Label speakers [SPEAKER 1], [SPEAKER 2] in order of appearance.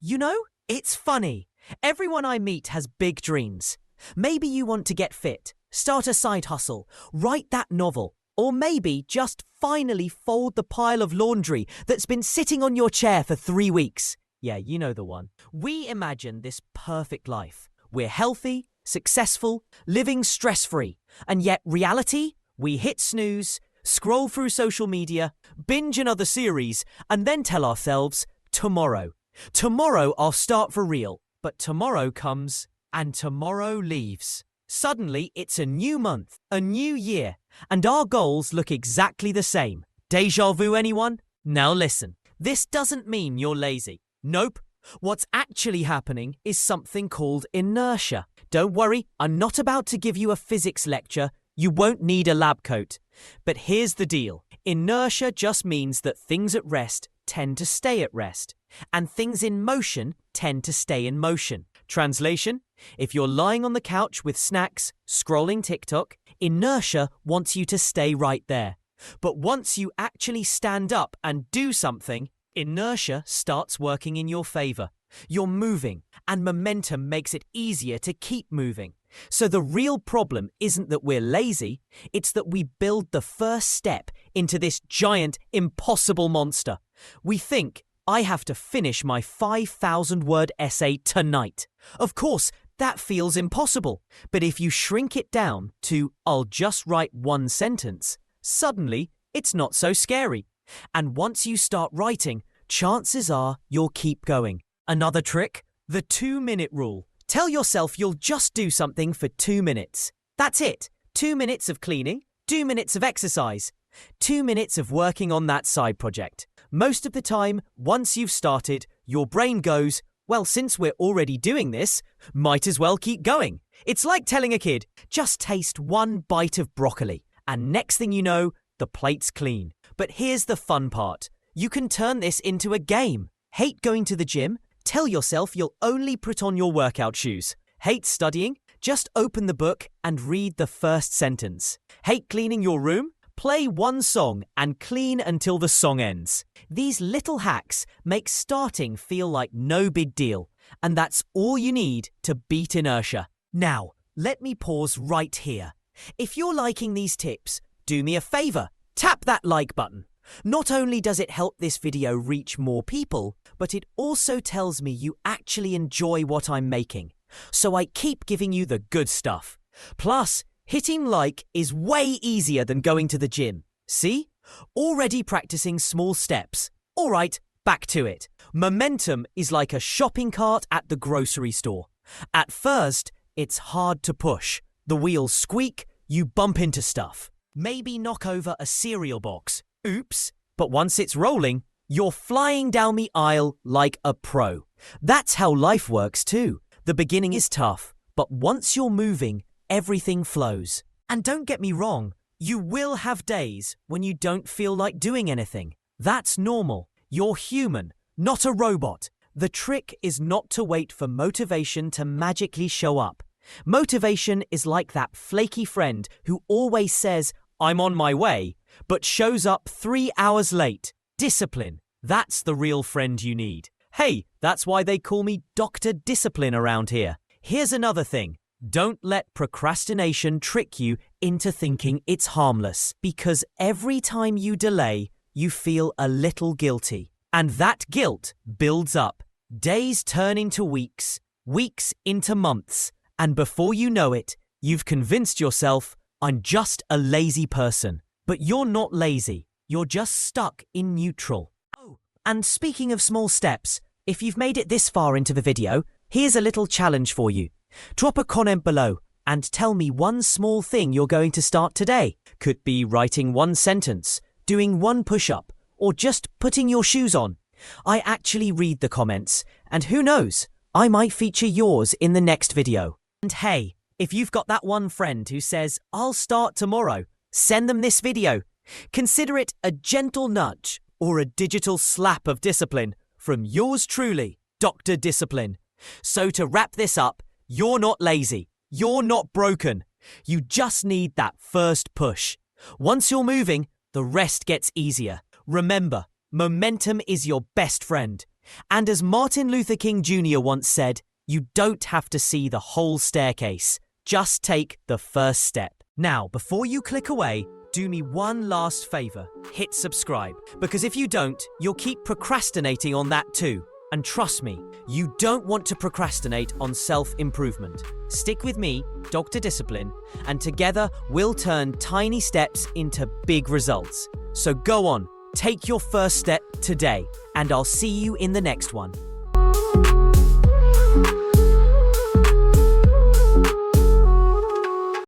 [SPEAKER 1] You know, it's funny. Everyone I meet has big dreams. Maybe you want to get fit, start a side hustle, write that novel, or maybe just finally fold the pile of laundry that's been sitting on your chair for 3 weeks. Yeah, you know the one. We imagine this perfect life. We're healthy, successful, living stress-free. And yet reality? We hit snooze, scroll through social media, binge another series, and then tell ourselves, tomorrow. Tomorrow I'll start for real. But tomorrow comes, and tomorrow leaves. Suddenly, it's a new month, a new year, and our goals look exactly the same. Deja vu, anyone? Now listen, this doesn't mean you're lazy. Nope. What's actually happening is something called inertia. Don't worry, I'm not about to give you a physics lecture. You won't need a lab coat. But here's the deal. Inertia just means that things at rest tend to stay at rest, and things in motion tend to stay in motion. Translation: if you're lying on the couch with snacks, scrolling TikTok, inertia wants you to stay right there. But once you actually stand up and do something, inertia starts working in your favor. You're moving, and momentum makes it easier to keep moving. So the real problem isn't that we're lazy, it's that we build the first step into this giant, impossible monster. We think, I have to finish my 5,000-word essay tonight. Of course, that feels impossible. But if you shrink it down to, I'll just write one sentence, suddenly it's not so scary. And once you start writing, chances are you'll keep going. Another trick? The 2-minute rule. Tell yourself you'll just do something for 2 minutes. That's it. 2 minutes of cleaning, 2 minutes of exercise, 2 minutes of working on that side project. Most of the time, once you've started, your brain goes, well, since we're already doing this, might as well keep going. It's like telling a kid, just taste one bite of broccoli, and next thing you know, the plate's clean. But here's the fun part. You can turn this into a game. Hate going to the gym? Tell yourself you'll only put on your workout shoes. Hate studying? Just open the book and read the first sentence. Hate cleaning your room? Play one song and clean until the song ends. These little hacks make starting feel like no big deal, and that's all you need to beat inertia. Now, let me pause right here. If you're liking these tips, do me a favor, tap that like button. Not only does it help this video reach more people, but it also tells me you actually enjoy what I'm making. So I keep giving you the good stuff. Plus, hitting like is way easier than going to the gym. See? Already practicing small steps. All right, back to it. Momentum is like a shopping cart at the grocery store. At first, it's hard to push. The wheels squeak, you bump into stuff. Maybe knock over a cereal box. Oops. But once it's rolling, you're flying down the aisle like a pro. That's how life works too. The beginning is tough, but once you're moving, everything flows. And don't get me wrong, you will have days when you don't feel like doing anything. That's normal. You're human, not a robot. The trick is not to wait for motivation to magically show up. Motivation is like that flaky friend who always says, I'm on my way, but shows up 3 hours late. Discipline. That's the real friend you need. Hey, that's why they call me Dr. Discipline around here. Here's another thing. Don't let procrastination trick you into thinking it's harmless, because every time you delay, you feel a little guilty. And that guilt builds up. Days turn into weeks, weeks into months, and before you know it, you've convinced yourself, I'm just a lazy person. But you're not lazy. You're just stuck in neutral. Oh, and speaking of small steps, if you've made it this far into the video, here's a little challenge for you. Drop a comment below and tell me one small thing you're going to start today. Could be writing one sentence, doing one push-up, or just putting your shoes on. I actually read the comments, and who knows, I might feature yours in the next video. And hey, if you've got that one friend who says, I'll start tomorrow, send them this video. Consider it a gentle nudge or a digital slap of discipline from yours truly, Dr. Discipline. So to wrap this up, you're not lazy. You're not broken. You just need that first push. Once you're moving, the rest gets easier. Remember, momentum is your best friend. And as Martin Luther King Jr. once said, you don't have to see the whole staircase. Just take the first step. Now, before you click away, do me one last favor. Hit subscribe. Because if you don't, you'll keep procrastinating on that too. And trust me, you don't want to procrastinate on self-improvement. Stick with me, Dr. Discipline, and together we'll turn tiny steps into big results. So go on, take your first step today, and I'll see you in the next one.